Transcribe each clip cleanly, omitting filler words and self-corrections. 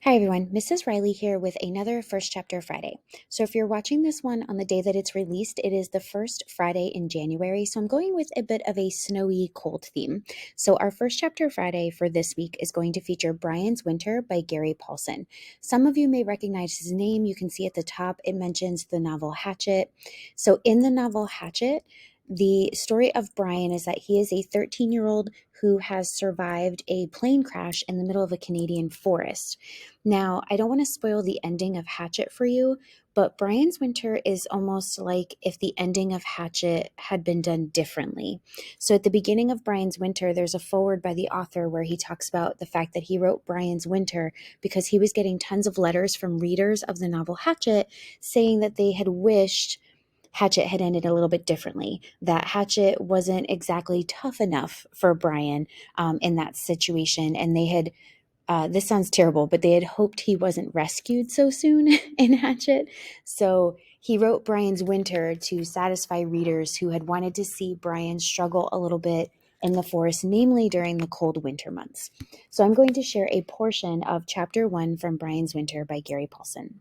Hi everyone, Mrs. Reilly here with another First Chapter Friday. So if you're watching this one on the day that it's released, it is the first Friday in January, so I'm going with a bit of a snowy, cold theme. So our First Chapter Friday for this week is going to feature Brian's Winter by Gary Paulsen. Some of you may recognize his name. You can see at the top it mentions the novel Hatchet. So in the novel Hatchet, the story of Brian is that he is a 13-year-old who has survived a plane crash in the middle of a Canadian forest. Now, I don't want to spoil the ending of Hatchet for you, but Brian's Winter is almost like if the ending of Hatchet had been done differently. So at the beginning of Brian's Winter, there's a foreword by the author where he talks about the fact that he wrote Brian's Winter because he was getting tons of letters from readers of the novel Hatchet saying that they had wished Hatchet had ended a little bit differently, that Hatchet wasn't exactly tough enough for Brian in that situation, and they had this sounds terrible, but they had hoped he wasn't rescued so soon in Hatchet. So he wrote Brian's Winter to satisfy readers who had wanted to see Brian struggle a little bit in the forest, namely during the cold winter months. So I'm going to share a portion of Chapter 1 from Brian's Winter by Gary Paulsen.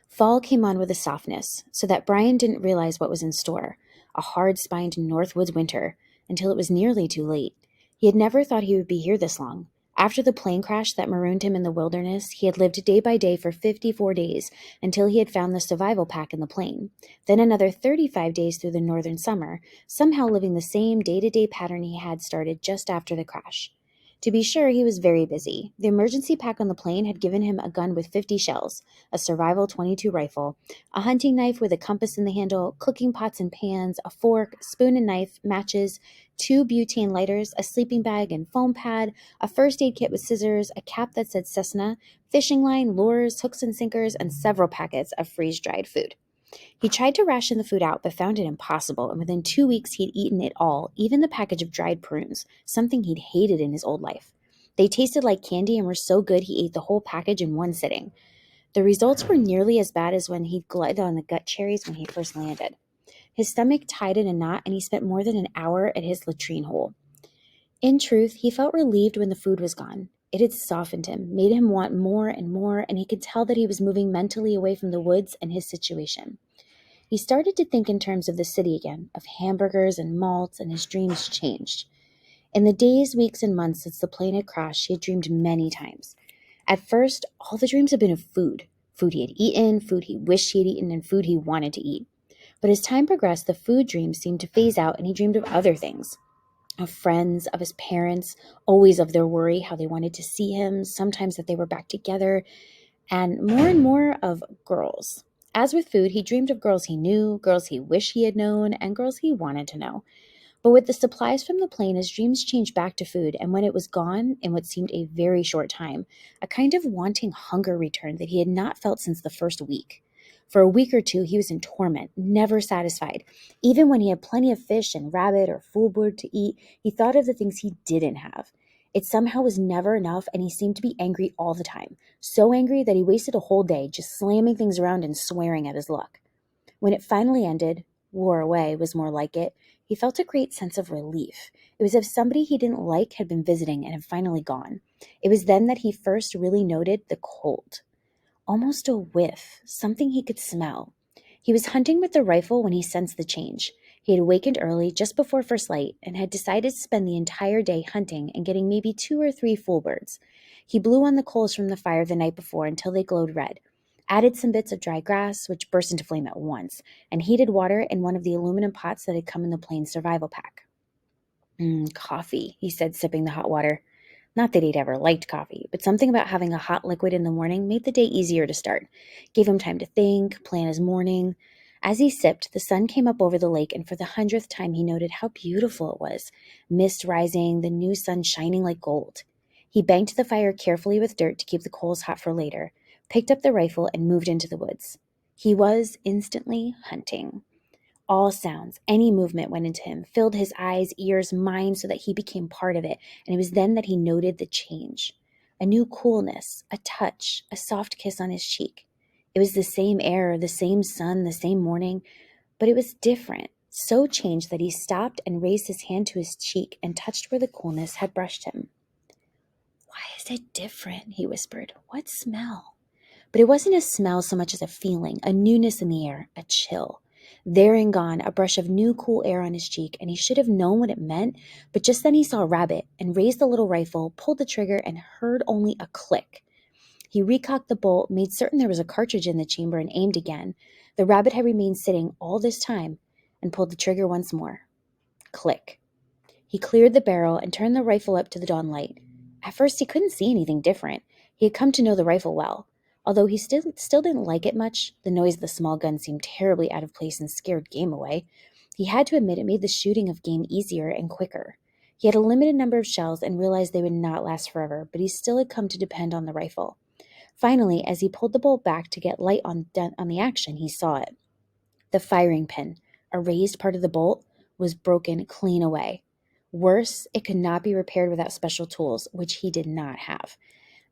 Fall came on with a softness, so that Brian didn't realize what was in store, a hard-spined Northwoods winter, until it was nearly too late. He had never thought he would be here this long. After the plane crash that marooned him in the wilderness, he had lived day by day for 54 days until he had found the survival pack in the plane. Then another 35 days through the northern summer, somehow living the same day-to-day pattern he had started just after the crash. To be sure, he was very busy. The emergency pack on the plane had given him a gun with 50 shells, a survival .22 rifle, a hunting knife with a compass in the handle, cooking pots and pans, a fork, spoon and knife, matches, 2 butane lighters, a sleeping bag and foam pad, a first aid kit with scissors, a cap that said Cessna, fishing line, lures, hooks and sinkers, and several packets of freeze-dried food. He tried to ration the food out, but found it impossible, and within 2 weeks he'd eaten it all, even the package of dried prunes, something he'd hated in his old life. They tasted like candy and were so good he ate the whole package in one sitting. The results were nearly as bad as when he'd glutted on the gut cherries when he first landed. His stomach tied in a knot, and he spent more than an hour at his latrine hole. In truth, he felt relieved when the food was gone. It had softened him, made him want more and more, and he could tell that he was moving mentally away from the woods and his situation. He started to think in terms of the city again, of hamburgers and malts, and his dreams changed. In the days, weeks, and months since the plane had crashed, he had dreamed many times. At first, all the dreams had been of food. Food he had eaten, food he wished he had eaten, and food he wanted to eat. But as time progressed, the food dreams seemed to phase out, and he dreamed of other things. Of friends, of his parents, always of their worry, how they wanted to see him, sometimes that they were back together, and more of girls. As with food, he dreamed of girls he knew, girls he wished he had known, and girls he wanted to know. But with the supplies from the plane, his dreams changed back to food, and when it was gone, in what seemed a very short time, a kind of wanting hunger returned that he had not felt since the first week. For a week or two, he was in torment, never satisfied. Even when he had plenty of fish and rabbit or fool bird to eat, he thought of the things he didn't have. It somehow was never enough, and he seemed to be angry all the time. So angry that he wasted a whole day just slamming things around and swearing at his luck. When it finally ended, wore away was more like it, he felt a great sense of relief. It was as if somebody he didn't like had been visiting and had finally gone. It was then that he first really noted the cold. Almost a whiff, something he could smell. He was hunting with the rifle when he sensed the change. He had awakened early, just before first light, and had decided to spend the entire day hunting and getting maybe 2 or 3 full birds. He blew on the coals from the fire the night before until they glowed red, added some bits of dry grass, which burst into flame at once, and heated water in one of the aluminum pots that had come in the plane's survival pack. Coffee, he said, sipping the hot water. Not that he'd ever liked coffee, but something about having a hot liquid in the morning made the day easier to start. Gave him time to think, plan his morning. As he sipped, the sun came up over the lake, and for the 100th time he noted how beautiful it was. Mist rising, the new sun shining like gold. He banked the fire carefully with dirt to keep the coals hot for later, picked up the rifle, and moved into the woods. He was instantly hunting. All sounds, any movement went into him, filled his eyes, ears, mind so that he became part of it, and it was then that he noted the change. A new coolness, a touch, a soft kiss on his cheek. It was the same air, the same sun, the same morning, but it was different, so changed that he stopped and raised his hand to his cheek and touched where the coolness had brushed him. "Why is it different? He whispered. What smell? But it wasn't a smell so much as a feeling, a newness in the air, a chill. There and gone, a brush of new cool air on his cheek, and he should have known what it meant, but just then he saw a rabbit and raised the little rifle, pulled the trigger, and heard only a click. He recocked the bolt, made certain there was a cartridge in the chamber, and aimed again. The rabbit had remained sitting all this time and pulled the trigger once more. Click. He cleared the barrel and turned the rifle up to the dawn light. At first, he couldn't see anything different. He had come to know the rifle well. Although he still didn't like it much, the noise of the small gun seemed terribly out of place and scared game away. He had to admit it made the shooting of game easier and quicker. He had a limited number of shells and realized they would not last forever, but he still had come to depend on the rifle. Finally, as he pulled the bolt back to get light on the action, he saw it. The firing pin, a raised part of the bolt, was broken clean away. Worse, it could not be repaired without special tools, which he did not have.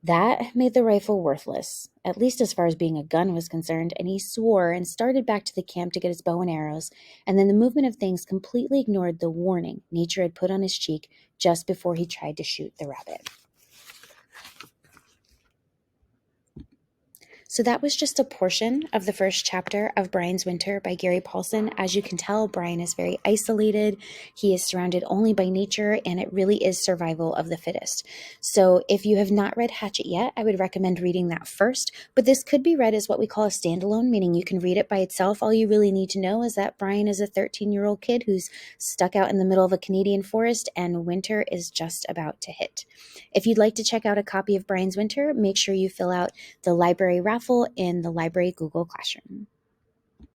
That made the rifle worthless, at least as far as being a gun was concerned, and he swore and started back to the camp to get his bow and arrows, and then the movement of things completely ignored the warning nature had put on his cheek just before he tried to shoot the rabbit. So that was just a portion of the first chapter of Brian's Winter by Gary Paulsen. As you can tell, Brian is very isolated. He is surrounded only by nature, and it really is survival of the fittest. So if you have not read Hatchet yet, I would recommend reading that first. But this could be read as what we call a standalone, meaning you can read it by itself. All you really need to know is that Brian is a 13-year-old kid who's stuck out in the middle of a Canadian forest, and winter is just about to hit. If you'd like to check out a copy of Brian's Winter, make sure you fill out the library raffle in the library Google Classroom.